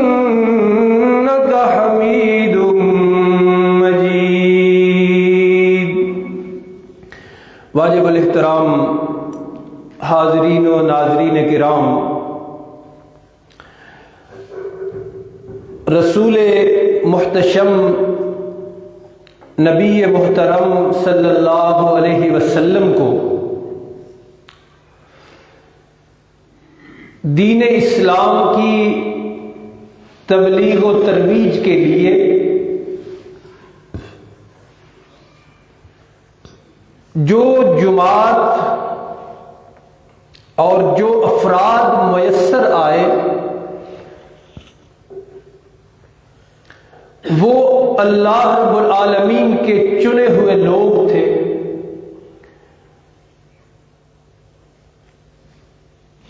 إنك حميد مجيد۔ واجب الاحترام حاضرین و ناظرین کرام، رسول محتشم نبی محترم صلی اللہ علیہ وسلم کو دین اسلام کی تبلیغ و ترویج کے لیے جو جماعت اور جو افراد میسر آئے وہ اللہ رب العالمین کے چنے ہوئے لوگ تھے۔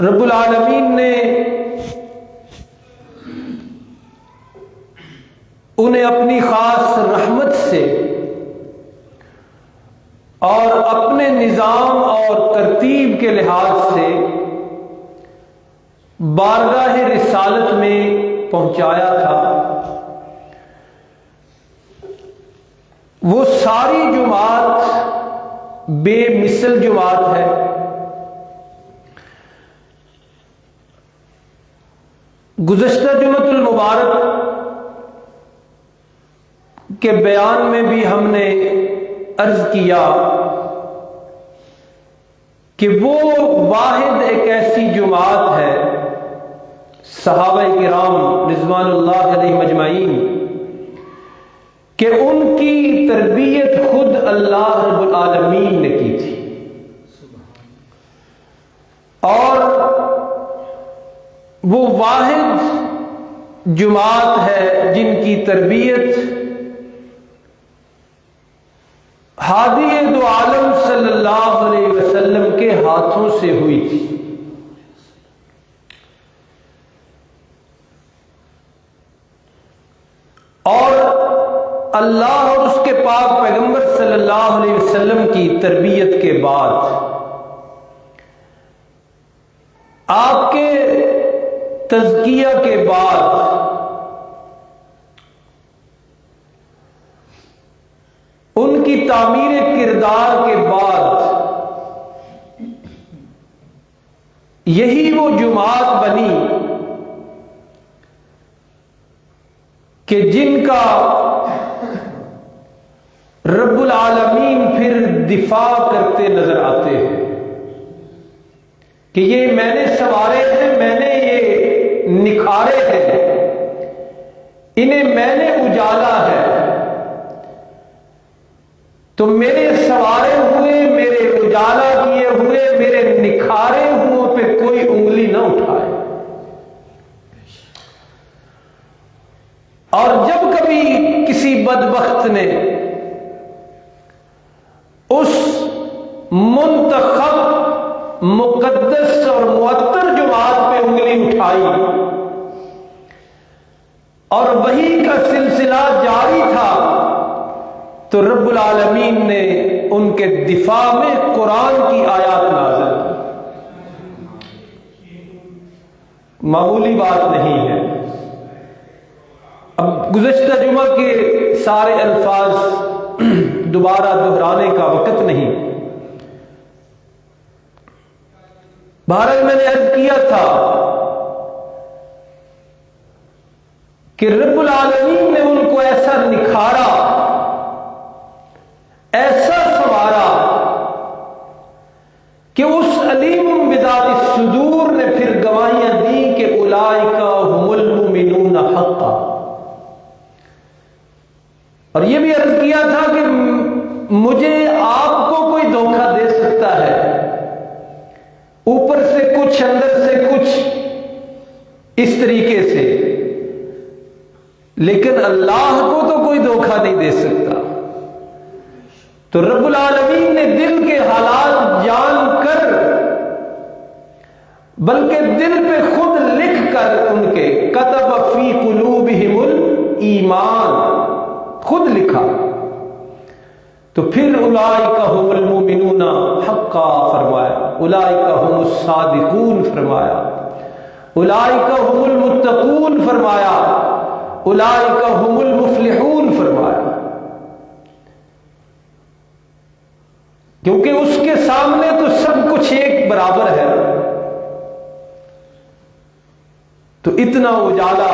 رب العالمین نے انہیں اپنی خاص رحمت سے اور اپنے نظام اور ترتیب کے لحاظ سے بارگاہ رسالت میں پہنچایا تھا۔ وہ ساری جماعت بے مثل جماعت ہے۔ گزشتہ جمعۃ المبارک کے بیان میں بھی ہم نے عرض کیا کہ وہ واحد ایک ایسی جماعت ہے، صحابہ کرام رضوان اللہ علیہ مجمعین، کہ ان کی تربیت خود اللہ رب العالمین نے کی تھی، اور وہ واحد جماعت ہے جن کی تربیت ہادی دو عالم صلی اللہ علیہ وسلم کے ہاتھوں سے ہوئی تھی۔ اور اللہ اور اس کے پاک پیغمبر صلی اللہ علیہ وسلم کی تربیت کے بعد آپ کے تزکیہ کے بعد ان کی تعمیر کردار کے بعد یہی وہ جماعت بنی کہ جن کا رب العالمین پھر دفاع کرتے نظر آتے ہیں کہ یہ میں نے سنوارے ہیں، میں نے یہ نکھارے ہیں، انہیں میں نے اجالا ہے، تو میرے سنوارے ہوئے، میرے اجالا کیے ہوئے، میرے نکھارے ہوئے پہ کوئی انگلی نہ اٹھائے۔ اور جب کبھی کسی بدبخت نے اس منتخب مقدس اور معطر جماعت پہ انگلی اٹھائی اور وہی کا سلسلہ جاری تھا، تو رب العالمین نے ان کے دفاع میں قرآن کی آیات نازل کی۔ معمولی بات نہیں ہے۔ اب گزشتہ جمعہ کے سارے الفاظ دوبارہ دہرانے کا وقت نہیں۔ بہرحال میں نے عرض کیا تھا کہ رب العالمین نے ان کو ایسا نکھارا، ایسا سنوارا کہ اس علیم بذات الصدور نے پھر گواہیاں دی کہ اولئک هم المؤمنون حقا۔ اور یہ بھی عرض کیا تھا کہ مجھے آپ کو کوئی دھوکہ دے سکتا ہے، اوپر سے کچھ اندر سے کچھ اس طریقے سے، لیکن اللہ کو تو کوئی دھوکہ نہیں دے سکتا۔ تو رب العالمین نے دل کے حالات جان کر، بلکہ دل پہ خود لکھ کر ان کے کتب فی قلوبہم الایمان خود لکھا، تو پھر اولئک هم المؤمنون حقا فرمایا، اولئک هم الصادقون فرمایا۔ اولئک هم المتقون فرمایا، اولئک هم المفلحون فرمایا، کیونکہ اس کے سامنے تو سب کچھ ایک برابر ہے، تو اتنا اجالا،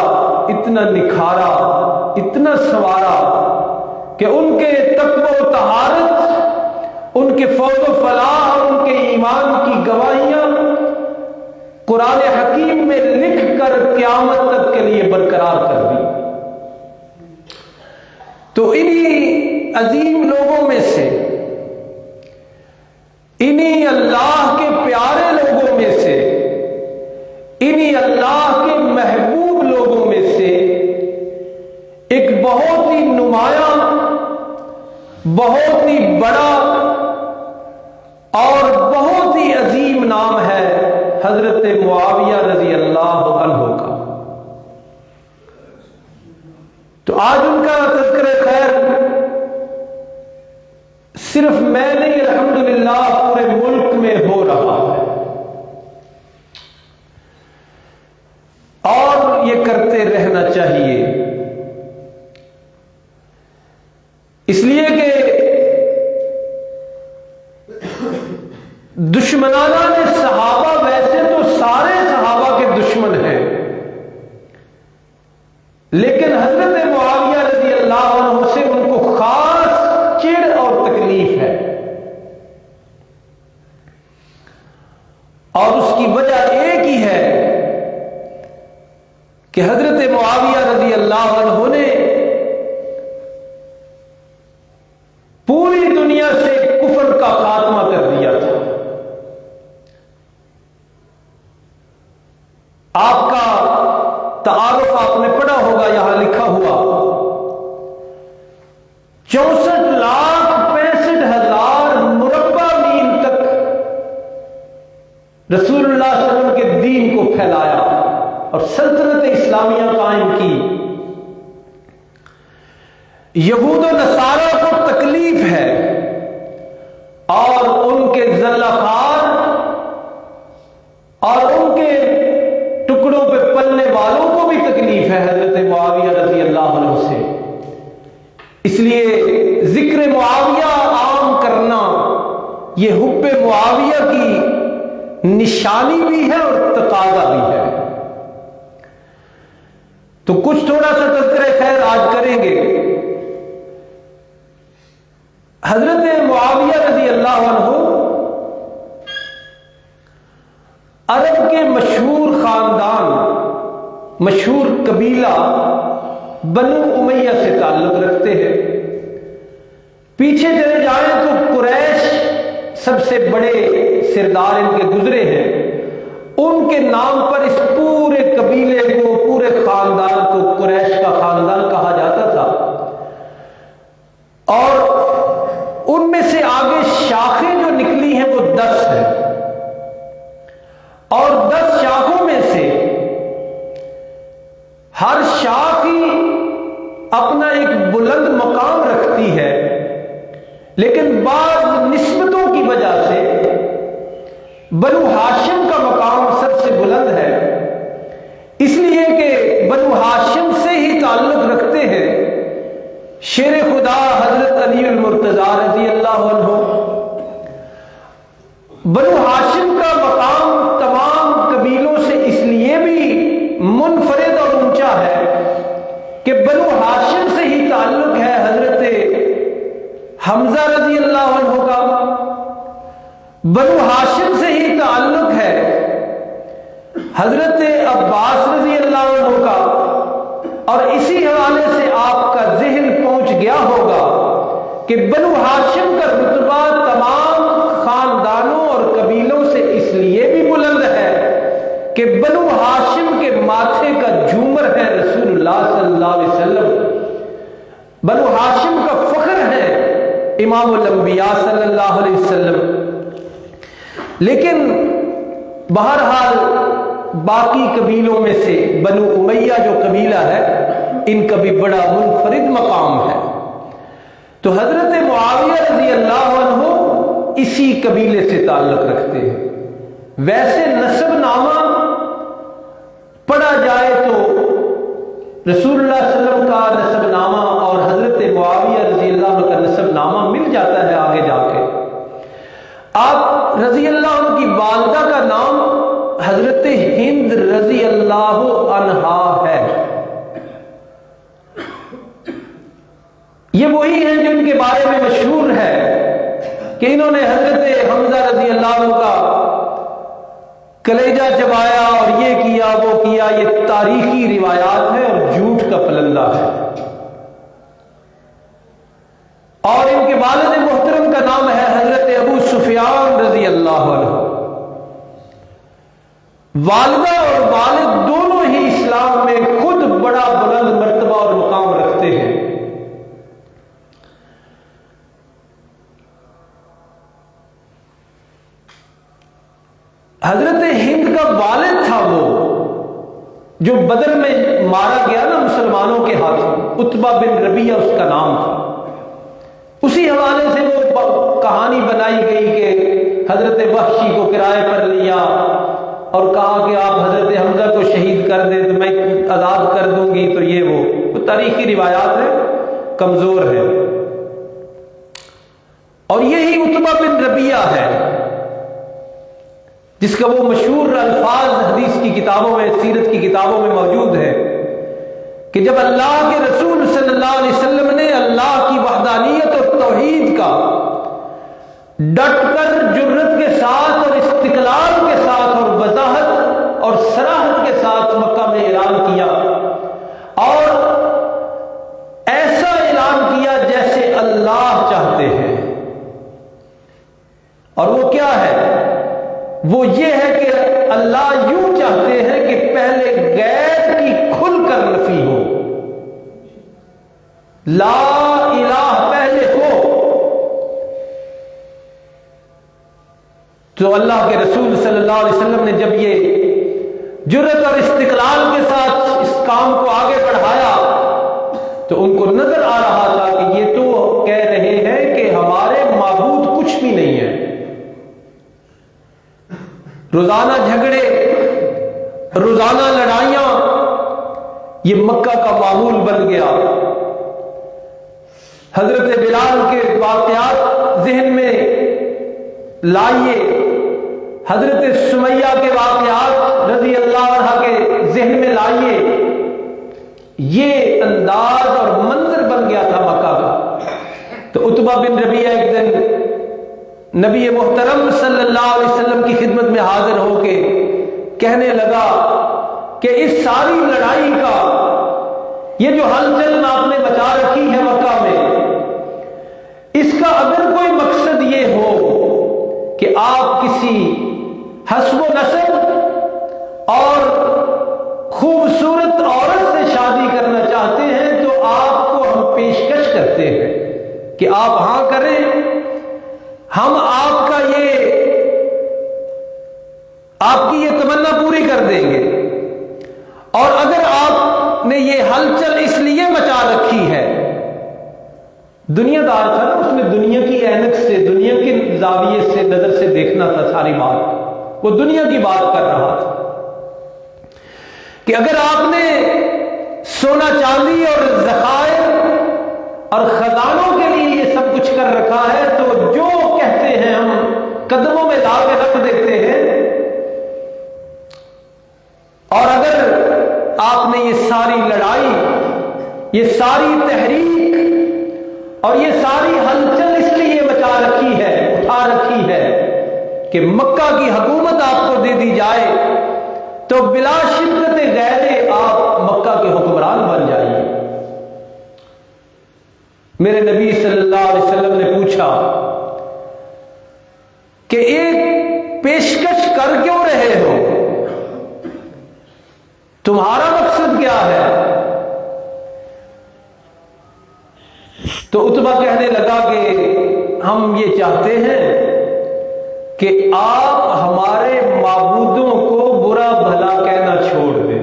اتنا نکھارا، اتنا سنوارا کہ ان کے تقوی و طہارت، ان کے فوز و فلاح اور ان کے ایمان کی گواہیاں قرآن حکیم میں لکھ کر قیامت تک کے لیے برقرار کر دی۔ تو انہی عظیم لوگوں میں سے، انہی اللہ کے پیارے لوگوں میں سے، انہی اللہ کے محبوب لوگوں میں سے ایک بہت ہی نمایاں، بہت ہی بڑا اور بہت ہی عظیم نام ہے حضرت معاویہ رضی اللہ عنہ کا۔ تو آج ان کا تذکرہ خیر صرف میں نہیں، الحمدللہ پورے ملک میں ہو رہا ہے، اور یہ کرتے رہنا چاہیے، اس لیے کہ دشمنانہ نے صحابہ، ویسے تو سارے صحابہ کے دشمن ہیں، لیکن حضرت معاویہ رضی اللہ عنہ سے ان کو خاص چڑ اور تکلیف ہے، اور اس کی وجہ ایک ہی ہے کہ حضرت معاویہ رضی اللہ عنہ نے پوری دنیا سے کفر کا خاتمہ کر دیا تھا۔ آپ کا تعارف آپ نے پڑھا ہوگا، یہاں لکھا ہوا 64,65,000 مربع میل تک رسول اللہ صلی اللہ علیہ وسلم کے دین کو پھیلایا اور سلطنت اسلامیہ قائم کی۔ یہود و نصارہ کو تکلیف ہے اور ان کے ذلہ خوار اور ان کے ٹکڑوں پہ پلنے والوں کو بھی تکلیف ہے حضرت معاویہ رضی اللہ عنہ سے۔ اس لیے ذکر معاویہ عام کرنا یہ حب معاویہ کی نشانی بھی ہے اور تقاضا بھی ہے۔ تو کچھ تھوڑا سا تذکرہ خیر آج کریں گے۔ حضرت معاویہ رضی اللہ عنہ عرب کے مشہور خاندان، مشہور قبیلہ بنو امیہ سے تعلق رکھتے ہیں۔ پیچھے چلے جائیں تو قریش سب سے بڑے سردار ان کے گزرے ہیں، ان کے نام پر اس پورے قبیلے کو، پورے خاندان کو قریش کا خاندان کہا جاتا تھا، اور ان میں سے آگے شاخیں جو نکلی ہیں وہ 10 ہیں، اور 10 شاخوں میں سے ہر شاخ ہی اپنا ایک بلند مقام رکھتی ہے، لیکن بعض نسبتوں کی وجہ سے بنو ہاشم کا مقام سب سے بلند ہے، اس لیے کہ بنو ہاشم سے ہی تعلق رکھتے ہیں شیر خدا حضرت علی المرتضیٰ رضی اللہ عنہ۔ بنو ہاشم کا مقام تمام قبیلوں سے اس لیے بھی منفرد اور اونچا ہے کہ بنو ہاشم سے ہی تعلق ہے حضرت حمزہ رضی اللہ عنہ کا، بنو ہاشم سے ہی تعلق ہے حضرت عباس رضی اللہ عنہ کا، اور اسی حوالے سے آپ کا ذہن پہنچ گیا ہوگا کہ بنو ہاشم کا رتبہ تمام خاندانوں اور قبیلوں سے اس لیے بھی بلند ہے کہ بنو ہاشم کے ماتھے کا جھومر ہے رسول اللہ صلی اللہ علیہ وسلم، بنو ہاشم کا فخر ہے امام الانبیاء صلی اللہ علیہ وسلم۔ لیکن بہرحال باقی قبیلوں میں سے بنو امیہ جو قبیلہ ہے ان کا بھی بڑا منفرد مقام ہے۔ تو حضرت معاویہ رضی اللہ عنہ اسی قبیلے سے تعلق رکھتے ہیں۔ ویسے نسب نامہ جائے تو رسول اللہ صلی اللہ علیہ وسلم کا نسب نامہ اور حضرت معاویہ رضی اللہ عنہ کا نسب نامہ مل جاتا ہے آگے جا کے. آپ رضی اللہ عنہ کی والدہ کا نام حضرت ہند رضی اللہ عنہا ہے. یہ وہی ہیں جن کے بارے میں مشہور ہے کہ انہوں نے حضرت حمزہ رضی اللہ عنہ کا کلیجہ چبایا اور یہ کیا وہ کیا. یہ تاریخی روایات ہے اور جھوٹ کا پلندہ ہے. اور ان کے والد محترم کا نام ہے حضرت ابو سفیان رضی اللہ عنہ. والدہ اور والد دونوں ہی اسلام میں خود بڑا بلند مرتبہ اور مقام رکھتے ہیں. حضرت ہند کا والد تھا وہ جو بدر میں مارا گیا نا مسلمانوں کے ہاتھوں، عتبہ بن ربیعہ اس کا نام تھا. اسی حوالے سے وہ کہانی بنائی گئی کہ حضرت وحشی کو کرائے پر لیا اور کہا کہ آپ حضرت حمزہ کو شہید کر دیں تو میں آزاد کر دوں گی. تو یہ وہ تاریخی روایات ہے، کمزور ہے. اور یہی عتبہ بن ربیعہ ہے جس کا وہ مشہور الفاظ حدیث کی کتابوں میں، سیرت کی کتابوں میں موجود ہے کہ جب اللہ کے رسول صلی اللہ علیہ وسلم نے اللہ کی وحدانیت اور توحید کا ڈٹ کر جرت کے ساتھ اور استقلال کے ساتھ اور وضاحت اور صراحت کے ساتھ مکہ میں اعلان کیا، اور ایسا اعلان کیا جیسے اللہ چاہتے ہیں. اور وہ کیا ہے؟ وہ یہ ہے کہ اللہ یوں چاہتے ہیں کہ پہلے غیب کی کھل کر نفی ہو، لا الہ پہلے ہو. تو اللہ کے رسول صلی اللہ علیہ وسلم نے جب یہ جرت اور استقلال کے ساتھ اس کام کو آگے بڑھایا تو ان کو نظر آ رہا تھا کہ یہ تو کہہ رہے ہیں کہ ہمارے معبود کچھ بھی نہیں ہے. روزانہ جھگڑے، روزانہ لڑائیاں، یہ مکہ کا معمول بن گیا. حضرت بلال کے واقعات ذہن میں لائیے، حضرت سمیہ کے واقعات رضی اللہ عنہ کے ذہن میں لائیے. یہ انداز اور منظر بن گیا تھا مکہ کا. تو عتبہ بن ربیعہ ایک دن نبی محترم صلی اللہ علیہ وسلم کی خدمت میں حاضر ہو کے کہنے لگا کہ اس ساری لڑائی کا یہ جو ہلچل آپ نے مچا رکھی ہے مکہ میں، اس کا اگر کوئی مقصد یہ ہو کہ آپ کسی حسب و نسب اور خوبصورت عورت سے شادی کرنا چاہتے ہیں تو آپ کو ہم پیشکش کرتے ہیں کہ آپ ہاں کریں، ہم آپ کی یہ تمنا پوری کر دیں گے. اور اگر آپ نے یہ ہلچل اس لیے مچا رکھی ہے، دنیا دار تھا نا، اس میں دنیا کی اینک سے، دنیا کے زاویے سے، نظر سے دیکھنا تھا ساری بات. وہ دنیا کی بات کر رہا تھا کہ اگر آپ نے سونا چاندی اور ذخائر اور خزانوں کے لیے یہ سب کچھ کر رکھا ہے تو جو کہتے ہیں ہم قدموں میں لا کے رکھ دیتے ہیں. اور اگر آپ نے یہ ساری لڑائی، یہ ساری تحریک اور یہ ساری ہلچل اس لیے مچا رکھی ہے، اٹھا رکھی ہے کہ مکہ کی حکومت آپ کو دے دی جائے تو بلا شدت غیر آپ مکہ کے حکمران بن جائیے. میرے نبی صلی اللہ علیہ وسلم نے پوچھا کہ ایک پیشکش کر کیوں رہے ہو، تمہارا مقصد کیا ہے؟ تو عتبہ کہنے لگا کہ ہم یہ چاہتے ہیں کہ آپ ہمارے معبودوں کو برا بھلا کہنا چھوڑ دیں.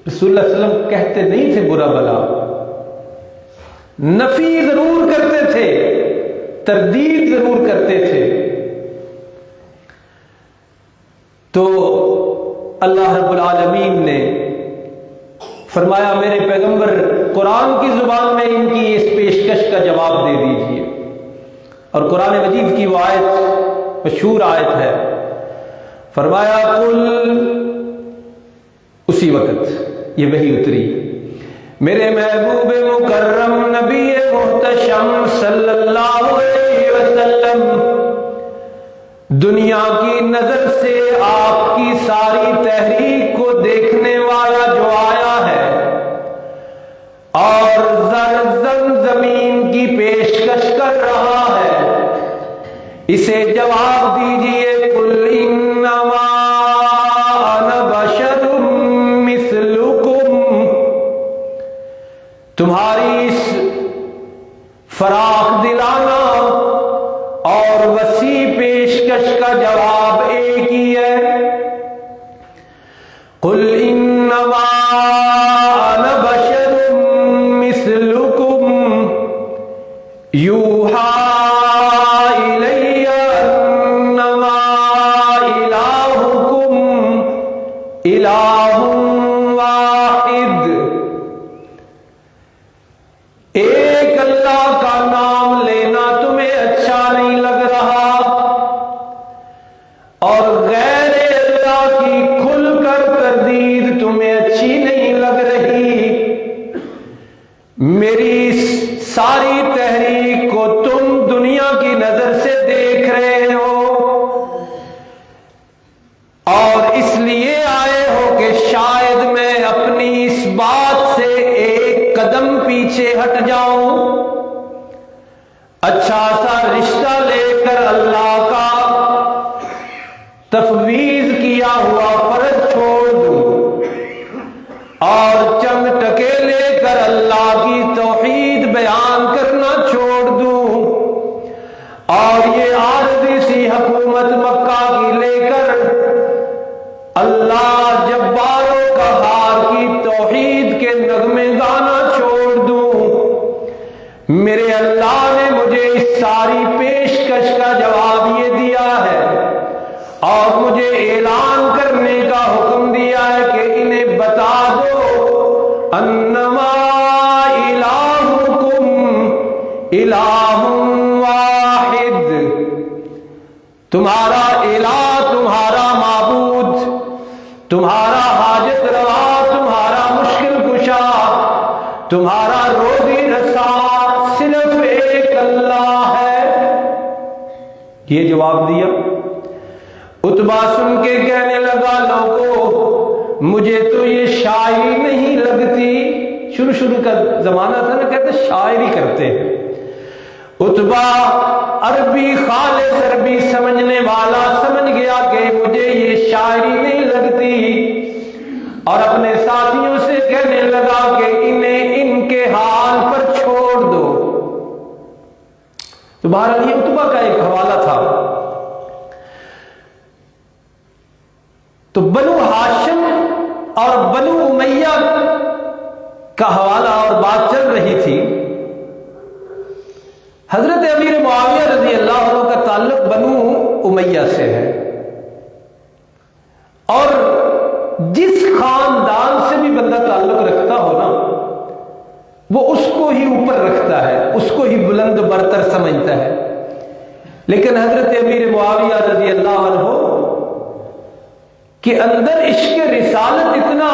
رسول اللہ صلی اللہ علیہ وسلم کہتے نہیں تھے برا بھلا، نفی ضرور کرتے تھے، تردید ضرور کرتے تھے. تو اللہ رب العالمین نے فرمایا میرے پیغمبر قرآن کی زبان میں ان کی اس پیشکش کا جواب دے دیجئے، اور قرآن مجید کی وہ آیت مشہور آیت ہے، فرمایا قل، اسی وقت یہ وحی اتری، میرے محبوب مکرم نبی محتشم صلی اللہ علیہ وسلم، دنیا کی نظر سے آپ کی ساری تحریک کو دیکھنے والا جو آیا ہے اور زر زمین کی پیشکش کر رہا ہے، اسے جواب دیجئے قل انما انا بشر مثلکم، تمہاری اس فراخ دلانہ اور وسیع پیشکش کا جواب ایک ہی ہے، قل انما انا بشر مثلکم یوحی الی انما الہکم الہ واحد، ایک اللہ کا نام لینا تمہیں اچھا نہیں لگ رہا اور غیر اللہ کی کھل کر تردید تمہیں اچھی نہیں لگ رہی، میری ساری تحریک کو تم دنیا کی نظر سے دیکھ رہے ہو اور اس لیے آئے ہو کہ شاید میں اپنی اس بات سے ایک قدم پیچھے ہٹ جاؤں، اچھا سا رشتہ لے کر اللہ کا تفویض کیا ہوا فرض چھوڑ دوں اور چند ٹکے لے کر اللہ کی توحید بیان کرنا چھوڑ دوں اور یہ عارضی سی حکومت مکہ کی لے کر اللہ جباروں قہار کی توحید کے نغمے گانا چھوڑ دوں، میرے اللہ نے مجھے اس ساری پیشکش کا جواب یہ دیا ہے اور مجھے اعلان کرنے کا حکم دیا ہے کہ انہیں بتا دو انما الہکم الہ واحد، تمہارا الہ، تمہارا معبود، تمہارا حاجت روا، تمہارا مشکل کشا، تمہارا روزی رسا صرف ایک اللہ ہے، یہ جواب دیا۔ عتبہ سن کے کہنے لگا لوگو مجھے تو یہ شاعری نہیں لگتی، شروع کا زمانہ تھا نا، کہتے شاعری کرتے ہیں۔ عتبہ عربی خالص عربی سمجھنے والا سمجھ گیا کہ مجھے یہ شاعری نہیں لگتی اور اپنے ساتھیوں سے کہنے لگا کہ انہیں ان کے حال پر چھوڑ دو۔ تو بہرحال یہ عتبہ کا ایک حوالہ تھا۔ تو بنو ہاشم اور بنو امیہ کا حوالہ اور بات چل رہی تھی۔ حضرت امیر معاویہ رضی اللہ عنہ کا تعلق بنو امیہ سے ہے اور جس خاندان سے بھی بندہ تعلق رکھتا ہو نا وہ اس کو ہی اوپر رکھتا ہے، اس کو ہی بلند برتر سمجھتا ہے، لیکن حضرت امیر معاویہ رضی اللہ عنہ کے اندر عشق رسالت اتنا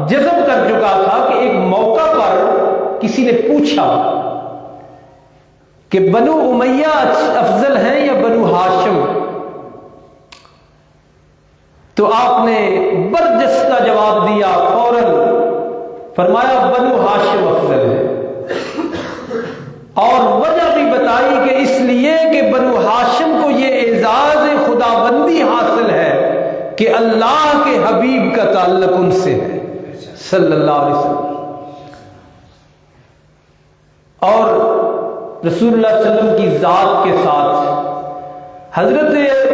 جذب کر چکا تھا کہ ایک موقع پر کسی نے پوچھا کہ بنو امیہ افضل ہیں یا بنو ہاشم، تو آپ نے برجستہ جواب دیا، فوراً فرمایا بنو ہاشم افضل ہے، اور وجہ بھی بتائی کہ اس لیے کہ بنو ہاشم کو یہ اعزاز خدا بندی حاصل ہے کہ اللہ کے حبیب کا تعلق ان سے ہے صلی اللہ علیہ وسلم، اور رسول اللہ صلی اللہ علیہ وسلم کی ذات کے ساتھ حضرت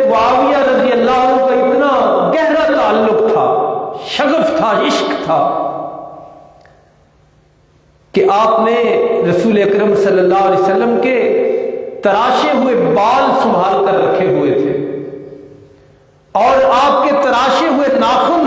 معاویہ رضی اللہ عنہ کا اتنا گہرا تعلق تھا، شغف تھا، عشق تھا کہ آپ نے رسول اکرم صلی اللہ علیہ وسلم کے تراشے ہوئے بال سنبھال کر رکھے ہوئے تھے اور آپ کے تراشے ہوئے ناخن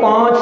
5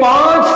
5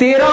13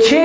6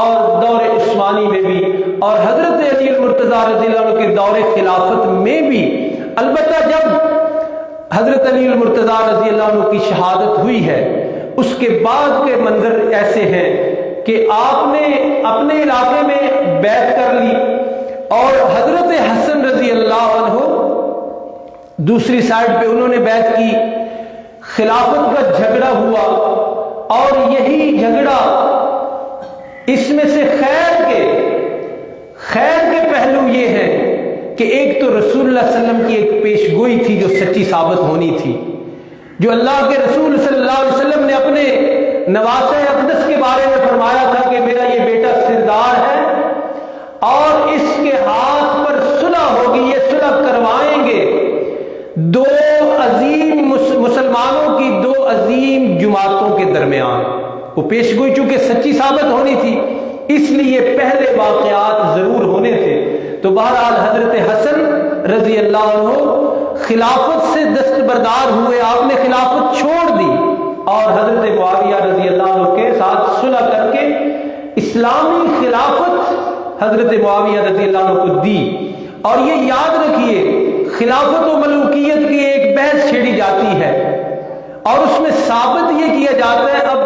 اور دور عثمانی میں بھی اور حضرت علی المرتضیٰ رضی اللہ عنہ کے دور خلافت میں بھی، البتہ جب حضرت علی المرتضیٰ رضی اللہ عنہ کی شہادت ہوئی ہے اس کے بعد کے منظر ایسے ہیں کہ آپ نے اپنے علاقے میں بیعت کر لی اور حضرت حسن رضی اللہ عنہ دوسری سائڈ پہ انہوں نے بیعت کی، خلافت کا جھگڑا ہوا اور یہی جھگڑا اس میں سے خیر کے پہلو یہ ہیں کہ ایک تو رسول اللہ صلی اللہ علیہ وسلم کی ایک پیش گوئی تھی جو سچی ثابت ہونی تھی، جو اللہ کے رسول صلی اللہ علیہ وسلم نے اپنے نواسہ اقدس کے بارے میں فرمایا تھا کہ میرا یہ بیٹا سردار ہے اور اس کے ہاتھ پر صلح ہوگی، یہ صلح کروائیں گے دو عظیم مسلمانوں کی دو عظیم جماعتوں کے درمیان۔ وہ پیش گوئی چونکہ سچی ثابت ہونی تھی اس لیے پہلے واقعات ضرور ہونے تھے۔ تو بہرحال حضرت حسن رضی اللہ عنہ خلافت سے دستبردار ہوئے، آپ نے خلافت چھوڑ دی اور حضرت معاویہ رضی اللہ عنہ کے ساتھ صلح کر کے اسلامی خلافت حضرت معاویہ رضی اللہ عنہ کو دی۔ اور یہ یاد رکھیے خلافت و ملوکیت کی ایک بحث چھیڑی جاتی ہے اور اس میں ثابت یہ کیا جاتا ہے، اب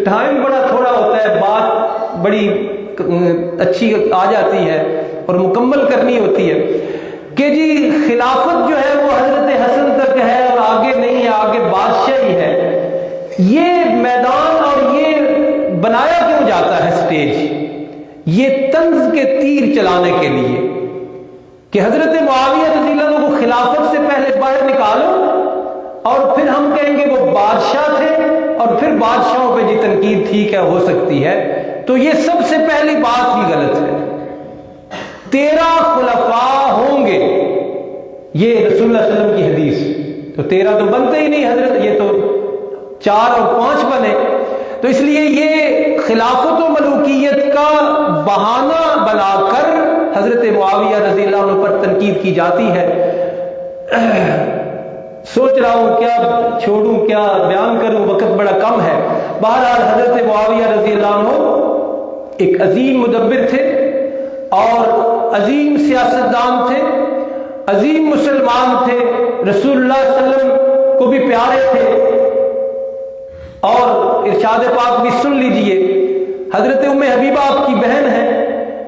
ٹائم بڑا تھوڑا ہوتا ہے، بات بڑی اچھی آ جاتی ہے اور مکمل کرنی ہوتی ہے کہ جی خلافت جو ہے وہ حضرت حسن تک ہے اور آگے نہیں ہے، آگے بادشاہی ہے۔ یہ میدان اور یہ بنایا کیوں جاتا ہے اسٹیج؟ یہ طنز کے تیر چلانے کے لیے کہ حضرت معاویہ رضی اللہ عنہ کو خلافت سے پہلے باہر نکالو اور پھر ہم کہیں گے وہ بادشاہ تھے اور پھر بادشاہوں پہ جی تنقید ٹھیک ہے ہو سکتی ہے، تو یہ سب سے پہلی بات ہی غلط ہے۔ 13 خلفاء ہوں گے، یہ رسول اللہ صلی اللہ علیہ وسلم کی حدیث، تو 13 تو بنتے ہی نہیں حضرت، یہ تو 4 اور 5 بنے۔ تو اس لیے یہ خلافت و ملوکیت کا بہانہ بنا کر حضرت معاویہ رضی اللہ عنہ پر تنقید کی جاتی ہے۔ سوچ رہا ہوں کیا چھوڑوں کیا بیان کروں، وقت بڑا کم ہے۔ بہرحال حضرت معاویہ رضی اللہ عنہ ایک عظیم مدبر تھے اور عظیم سیاستدان تھے، عظیم مسلمان تھے، رسول اللہ صلی اللہ علیہ وسلم کو بھی پیارے تھے۔ اور ارشاد پاک بھی سن لیجئے، حضرت ام حبیبہ آپ کی بہن ہے،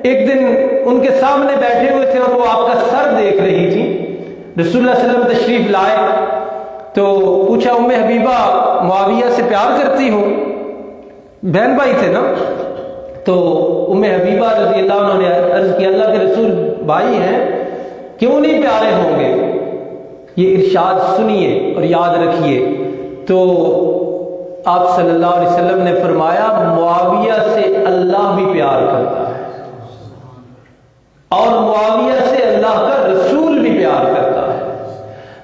ایک دن ان کے سامنے بیٹھے ہوئے تھے اور وہ آپ کا سر دیکھ رہی تھی۔ رسول اللہ صلی اللہ علیہ وسلم تشریف لائے تو پوچھا ام حبیبہ معاویہ سے پیار کرتی ہو؟ بہن بھائی تھے نا، تو ام حبیبہ رضی اللہ عنہ نے عرض کیا اللہ کے رسول بھائی ہیں کیوں نہیں پیارے ہوں گے؟ یہ ارشاد سنیے اور یاد رکھیے۔ تو آپ صلی اللہ علیہ وسلم نے فرمایا معاویہ سے اللہ بھی پیار کرتا ہے اور معاویہ سے اللہ کا رسول بھی پیار کرتا ہے۔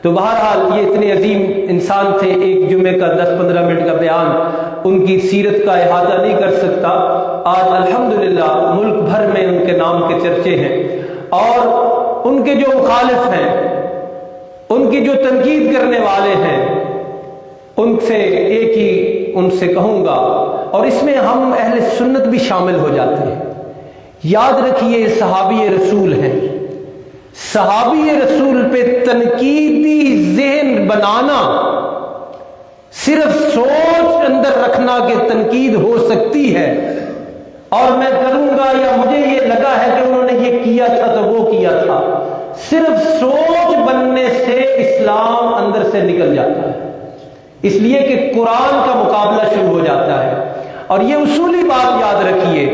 تو بہرحال یہ اتنے عظیم انسان تھے، ایک جمعے کا 10-15 منٹ کا بیان ان کی سیرت کا احاطہ نہیں کر سکتا۔ آج الحمدللہ ملک بھر میں ان کے نام کے چرچے ہیں اور ان کے جو مخالف ہیں، ان کی جو تنقید کرنے والے ہیں، ان سے ایک ہی ان سے کہوں گا، اور اس میں ہم اہل سنت بھی شامل ہو جاتے ہیں۔ یاد رکھیے صحابی رسول ہیں، صحابی رسول پہ تنقیدی ذہن بنانا صرف سوچ اندر رکھنا کہ تنقید ہو سکتی ہے اور میں کروں گا یا مجھے یہ لگا ہے کہ انہوں نے یہ کیا تھا تو وہ کیا تھا، صرف سوچ بننے سے اسلام اندر سے نکل جاتا ہے، اس لیے کہ قرآن کا مقابلہ شروع ہو جاتا ہے۔ اور یہ اصولی بات یاد رکھیے،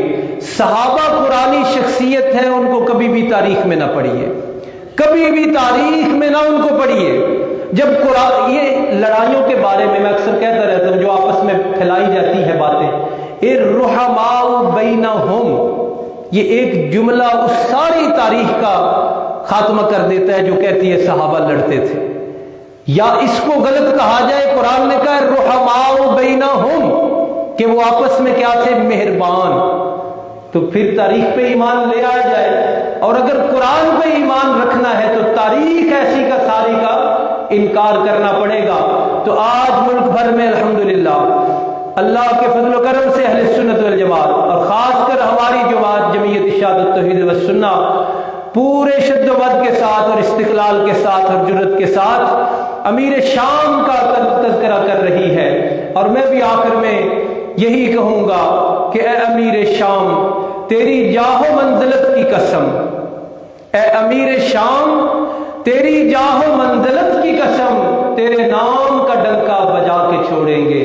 صحابہ قرآنی شخصیت ہیں، ان کو کبھی بھی تاریخ میں نہ پڑھیے، کبھی بھی تاریخ میں نہ ان کو پڑھیے۔ جب قرآن، یہ لڑائیوں کے بارے میں خاصر کہتا رہتا ہوں جو آپس میں پھیلائی جاتی ہے باتیں، الرحماء بینہم، یہ ایک جملہ اس ساری تاریخ کا خاتمہ کر دیتا ہے جو کہتی ہے صحابہ لڑتے تھے، یا اس کو غلط کہا جائے، قرآن نے کہا الرحماء بینہم کہ وہ آپس میں کیا تھے، مہربان، تو پھر تاریخ پہ ایمان لے آیا جائے۔ اور اگر قرآن پہ ایمان رکھنا ہے تو تاریخ ایسی کا ساری کا انکار کرنا پڑے گا۔ تو آج ملک بھر میں الحمدللہ اللہ کے فضل و کرم سے اہل سنت والجماعت اور ارشاد التوحید والسنہ پورے شد و بد کے ساتھ اور استقلال کے ساتھ اور جرت کے ساتھ امیر شام کا تذکرہ کر رہی ہے، اور میں بھی آخر میں یہی کہوں گا کہ اے امیر شام تیری جاہ و منزلت کی قسم، اے امیر شام تیری جاہ و منزلت کی قسم، تیرے نام کا ڈنکا بجا کے چھوڑیں گے،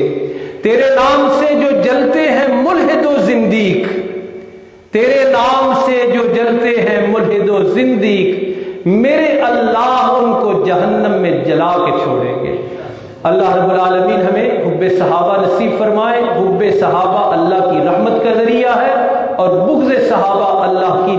تیرے نام سے جو جلتے ہیں ملحد و زندیق، تیرے نام سے جو جلتے ہیں ملحد و زندیق، میرے اللہ ان کو جہنم میں جلا کے چھوڑیں گے۔ اللہ رب العالمین ہمیں حب صحابہ نصیب فرمائے۔ حب صحابہ اللہ کی رحمت کا ذریعہ ہے اور بغض صحابہ اللہ کی